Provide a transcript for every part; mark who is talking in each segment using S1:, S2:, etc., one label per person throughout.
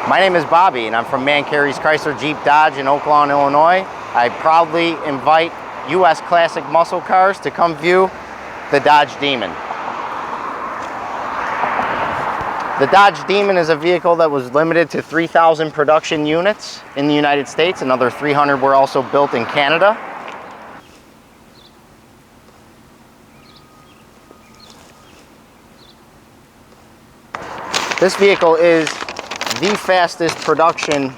S1: My name is Bobby and I'm from Mancari's Chrysler Jeep Dodge in Oak Lawn, Illinois. I proudly invite US Classic Muscle Cars to come view the Dodge Demon. The Dodge Demon is a vehicle that was limited to 3,000 production units in the United States. Another 300 were also built in Canada. This vehicle is the fastest production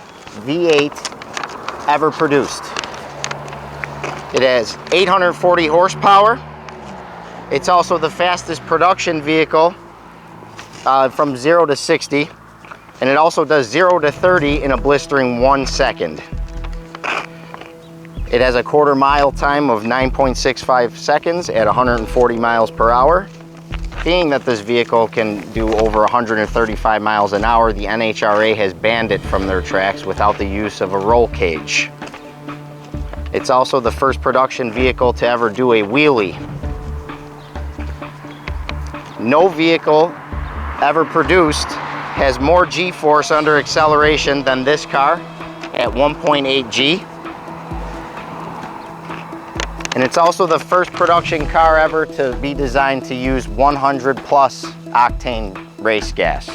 S1: V8 ever produced. It has 840 horsepower. It's also the fastest production vehicle from 0 to 60, and it also does 0 to 30 in a blistering 1 second. It has a quarter mile time of 9.65 seconds at 140 miles per hour. Being that this vehicle can do over 135 miles an hour, the NHRA has banned it from their tracks without the use of a roll cage. It's also the first production vehicle to ever do a wheelie. No vehicle ever produced has more G-force under acceleration than this car at 1.8 G. And it's also the first production car ever to be designed to use 100 plus octane race gas.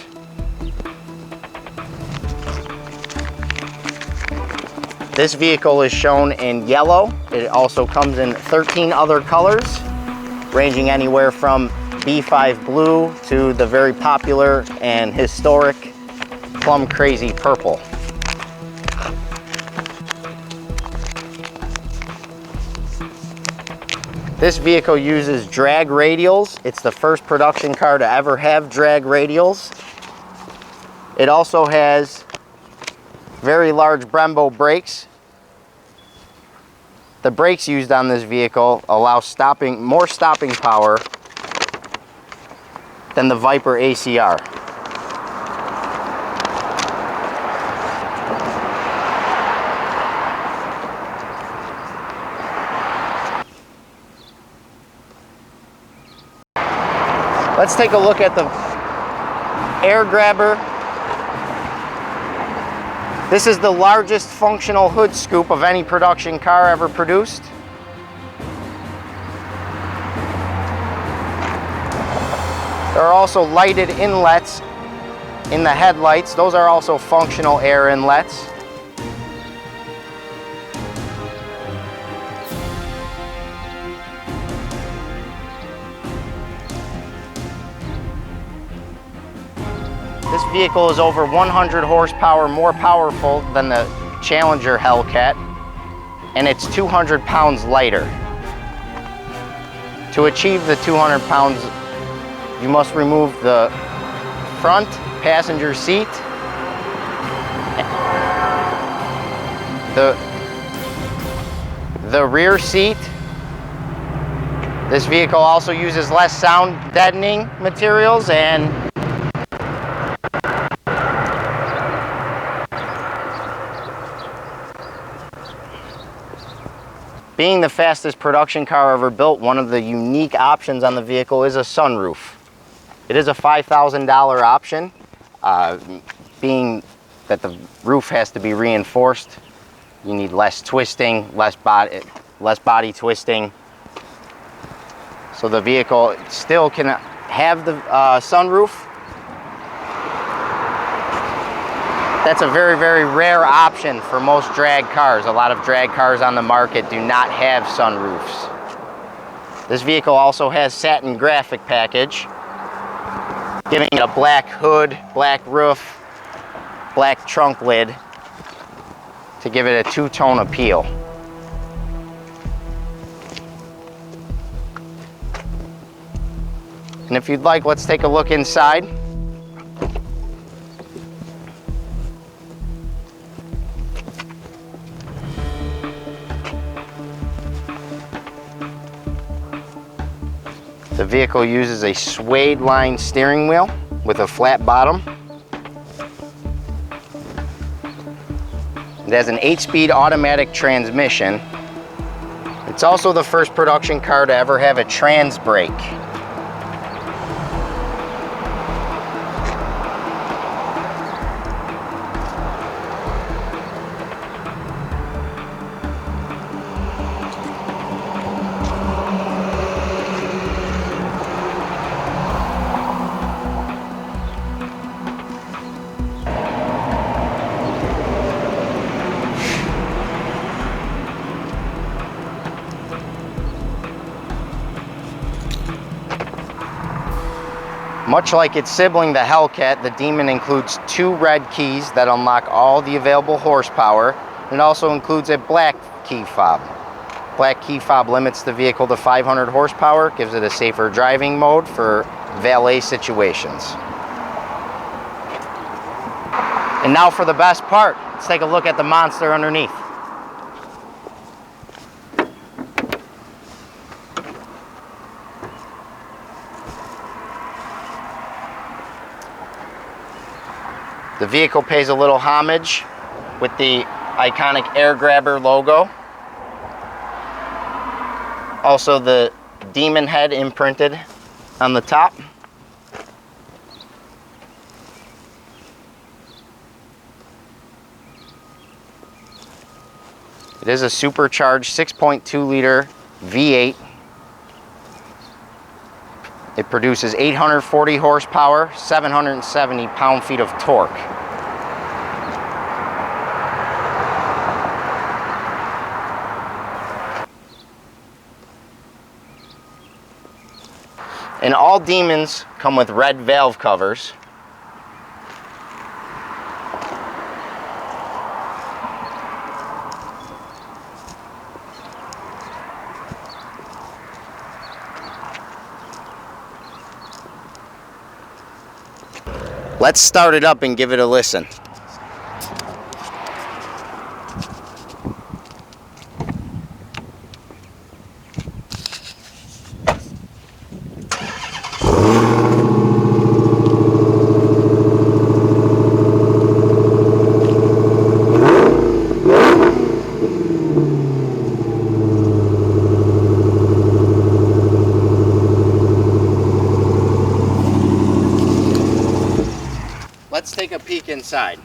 S1: This vehicle is shown in yellow. It also comes in 13 other colors, ranging anywhere from B5 blue to the very popular and historic plum crazy purple. This vehicle uses drag radials. It's the first production car to ever have drag radials. It also has very large Brembo brakes. The brakes used on this vehicle allow more stopping power than the Viper ACR. Let's take a look at the air grabber. This is the largest functional hood scoop of any production car ever produced. There are also lighted inlets in the headlights. Those are also functional air inlets. This vehicle is over 100 horsepower more powerful than the Challenger Hellcat, and it's 200 pounds lighter. To achieve the 200 pounds, you must remove the front passenger seat, the rear seat. This vehicle also uses less sound deadening materials, and being the fastest production car ever built, one of the unique options on the vehicle is a sunroof. It is a $5,000 option, being that the roof has to be reinforced. You need less twisting, less body twisting. So the vehicle still can have the sunroof. That's a very, very rare option for most drag cars. A lot of drag cars on the market do not have sunroofs. This vehicle also has satin graphic package, giving it a black hood, black roof, black trunk lid to give it a two-tone appeal. And if you'd like, let's take a look inside. The vehicle uses a suede line steering wheel with a flat bottom. It has an 8-speed automatic transmission. It's also the first production car to ever have a trans brake. Much like its sibling, the Hellcat, the Demon includes 2 red keys that unlock all the available horsepower. It also includes a black key fob. Black key fob limits the vehicle to 500 horsepower, gives it a safer driving mode for valet situations. And now for the best part, let's take a look at the monster underneath. The vehicle pays a little homage with the iconic air grabber logo. Also the Demon head imprinted on the top. It is a supercharged 6.2 liter V8. It produces 840 horsepower, 770 pound-feet of torque. And all Demons come with red valve covers. Let's start it up and give it a listen. Let's take a peek inside.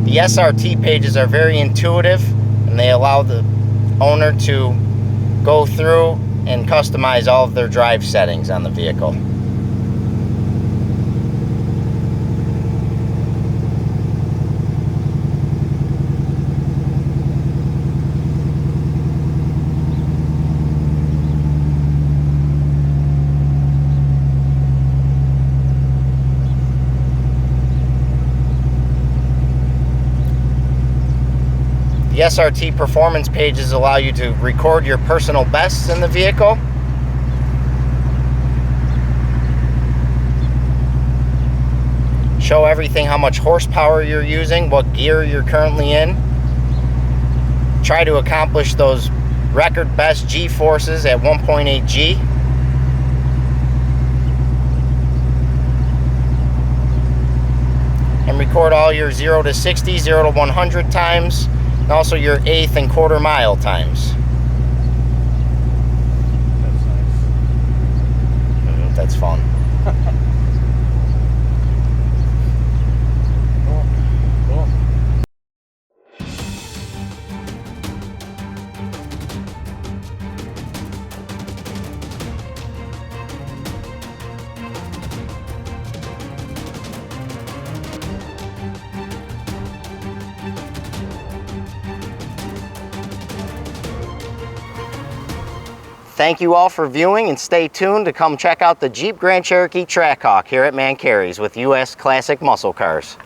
S1: The SRT pages are very intuitive, and they allow the owner to go through and customize all of their drive settings on the vehicle. The SRT performance pages allow you to record your personal bests in the vehicle. Show everything, how much horsepower you're using, what gear you're currently in. Try to accomplish those record best G-forces at 1.8 G. And record all your 0 to 60, 0 to 100 times. And also your 1/8 and 1/4 mile times.
S2: That's nice.
S1: That's fun.
S2: Cool. Cool.
S1: Thank you all for viewing, and stay tuned to come check out the Jeep Grand Cherokee Trackhawk here at Mancari's with US Classic Muscle Cars.